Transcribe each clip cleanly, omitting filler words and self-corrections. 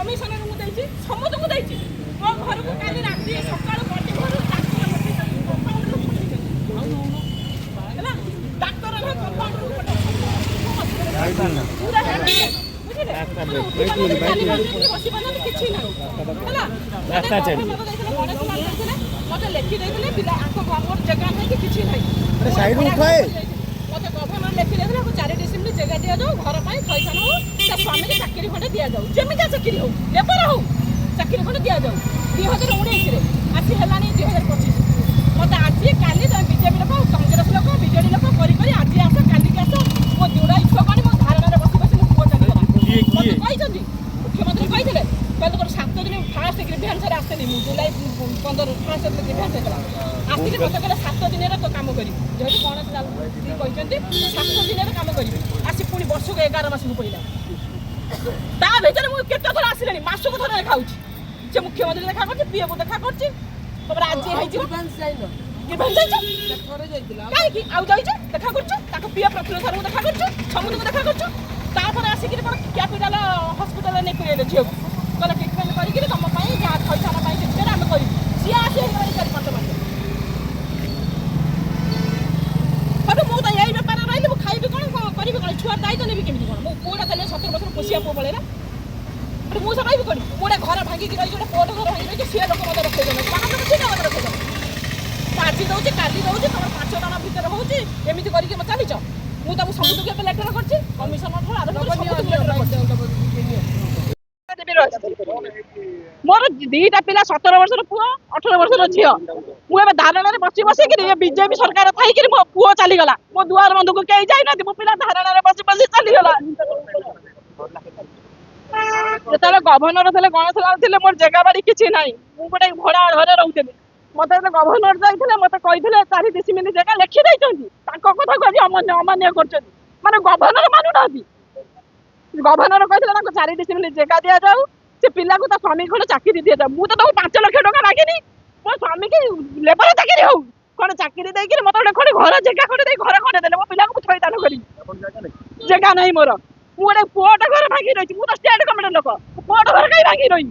commissioner को देछि समस्त को देछि मो घर को काली राती सकाळ बडी घर डाक्टर पठेछि कंपाउंडर को पठेछि हला डाक्टर रे कंपाउंडर को पठेछि पूरा है କିଛି ନାହିଁ ହେଲା ରାସ୍ତା ଚାଲି ମତେ ଲେଖି ଦେଇଥିଲେ ପିଲା ଆଙ୍କ ଆମର ଜାଗା ନାହିଁ କିଛି ନାହିଁ ସାଇଡ ଉଠାଏ मत गवर्नर लेखी देते 4 डिसेम्बर जगह दि जाऊ घर पर थैथान हो स्वामी के चाकरी खंडे दि जाऊ जमी चाकरी हो लेबर हो चाकरी खंडे दि जाऊ 2019 आसी है 2025 मत आज काली बीजेपी लोक कांग्रेस लोक बीजेडी लोक कर आज आस काली आस मो जोड़ा छुआ कौन मो धारणा बस बस पुआ चलता मत मुख्यमंत्री कहते कहते 7 दिन फास्ट ग्रीभेन्स आसेनि जुलाई 15 फास्ट ग्रीभेन्स आसिक मत कहले 7 दिन तो काम करी जेहेतु कौन कहते 7 दिन काम करी आसी पुणी वर्ष को 11 मास को पड़ा ता भर मुझे थर आसिले मास को थर देखा से मुख्यमंत्री देखा कर पीए को देखा कर आज कहीं आउ जाइए देखा कर पीए प्रफुल्ल सर को देखा कर समूह को देखा कर आसिक कैपिटाल हस्पिटाल नहीं कर झील को कहले ट्रिटमेंट करी तुम जहाँ थैथान आम कर सी आसी 4-5 मास मुझे यही बेपार रही मुझे खाइबी कौन करी कौन छुआ दायित्व नेबी केमी कौन मो पुआ चले 17 वर्ष पोषिया पुआ पड़ेगा मुझे खाइबी कौन मुझे घर भांगिक रही गोटे पुअट घर भांगी रही सी लोक मत रखे ठीक मत रखे आज दौर काली दौर तुम 5 जन भितर होती एमती करके चलीच मुझे समस्त के लेटर कर कमिशनर मोर 2टा पिला 17 वर्ष पुआ 18 वर्ष झी मुझे धारणा बसी बसिक बीजेपी सरकार थी मो पुओ चलीगला मो दुआर बंधु को कहीं जाना मो पिला धारणा बसी बसी चलीगला जो गवर्नर थे गणेश लाल थे मोर जगह बाड़ी किसी ना मुझे भड़ा घर रोली मत गवर्नर जाते मत कही 4 डिसेम्बर जगह लिखि कथा को आज अमान्य कर माने गवर्नर मानुना गवर्नर कहते 4 डिसेम्बर जगह दि जाऊ से पिला को स्वामी खंडे चाकरी दि जाऊ मुझे तो 5 लाख टका मागिनी मो स्वामी की लेबर चाकरी हो कौन चाकरी देकर मत गोटे घर जगह खंडे घर खंडे देले मो पिला को थैथान करी जगह नहीं मोर मुझे पुअटा घर भांगी रही मुझे स्टेट गवर्नमेंट लोक पुअट घर कहीं भांगी रही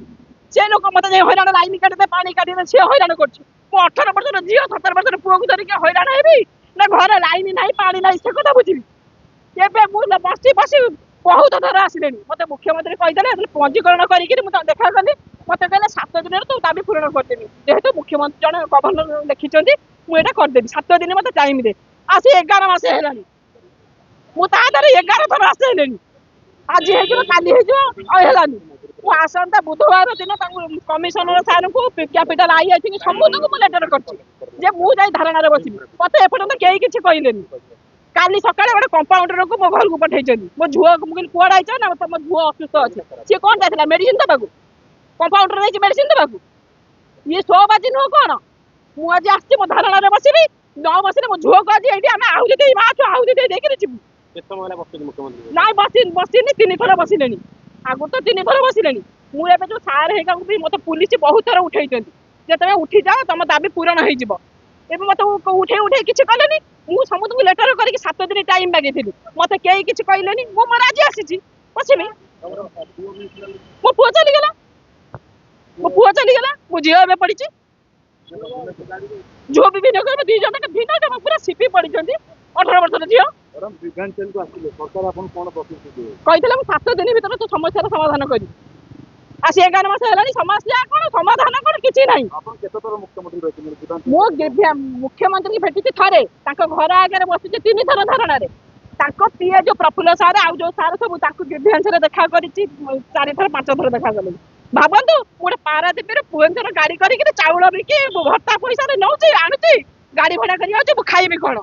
से लोक मत हैरान लाइन काटे पानी काटे सी हैरान कर 18 वर्ष झील 17 वर्ष पुआ को धरिक हैरान हेबी ना घर लाइन ना पानी ना से कथा बुझी मुझे बसी बसी बहुत थर आसिले मत मुख्यमंत्री कहीदे पंजीकरण करी देखा कली मत कहले 7 दिन तो दाबी पूरण करदेवी जेहेतु मुख्यमंत्री जन गवर्नर लिखिं मुझे करदेवी 7 दिन मत टाइम दे आसी 11 मास है मुझे 11 थर आसे आज काली होलानी आसंता बुधवार दिन कमिशनर सार को कैपिटाल आई थी समूह को लेटर कर मुझे धारणा बस मत एपर्तंत कहीं किसी कहले काली सकाଳେ गोटे कंपाउंडर को मो घर को पठे मो झुआ मुझे कुआड़ा आई ना तुम झुआ असुस्थ अच्छे सी कौन जाता मेडिसिन देवा कंपाउंडर नहीं मेडिसिन देवा ये 100 बाजी नुह कौन मुझे आसी मो धारणा बसबी 9 बस मो झुआ को आज ये आहुति दे माँ आहुति देकर जी ना बसिनी 3 थर बसिले आगु तो 3 थर बसिले मुझे जो सार है मत पुलिस बहुत थर उठे जो उठी जाओ तुम दाबी पूरण हो मत उठे उठे किसी कले मुझे समस्त लेटर करके 7 दिन टाइम मागी मत कई किसी कहले मोर आज आसी बसमी मो पुआ चलीगला मो झील ए पड़ी झुआ भी भिन्न 2 जन भिन्न पूरा सिपी पड़ी 18 वर्ष झील कहते 7 दिन भर तो समस्या समाधान करी आज 11 मास है समस्या कौन समाधान कौन किसी ना मुख्यमंत्री भेटी थे घर आगे बसी 3 थर धारणा पीए जो प्रफुल्ल सार आउ जो सार सब ग्रीभेन्स देखा कर 4 थर 5 थर देखा गले भावतु गोटे पारादीप भुवनेश्वर गाड़ी कर चाउल बिकी भत्ता पैसा नौ आणुची गाड़ी भड़ा कर खाइबी कौन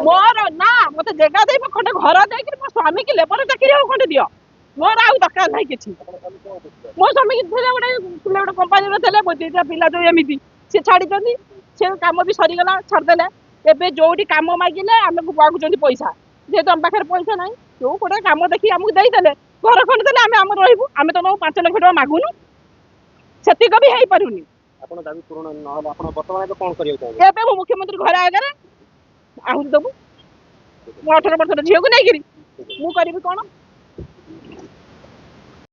मोर ना मत जगह दे खंडे घर देकर मो स्वामी की लेबर चाकरी खंडे दियो मोर आउ दरकार ना कि मो स्वामी गोटे कंपानी थे मो 2टा पिला जो एमती सी छाड़ी से कम भी सरीगला छाड़देले एवं जो कम मागिले आम मागुं पैसा जेहेतु आम पाखे पैसा ना जो गोटे कम देखिए आमको देदेले घर खंड देले आम आम रही आम तो 5 लाख टका मागुनु से भी हो पारुनी मुख्यमंत्री घर आगे आहुति देवु 18 वर्ष झील को नहीं करी कौन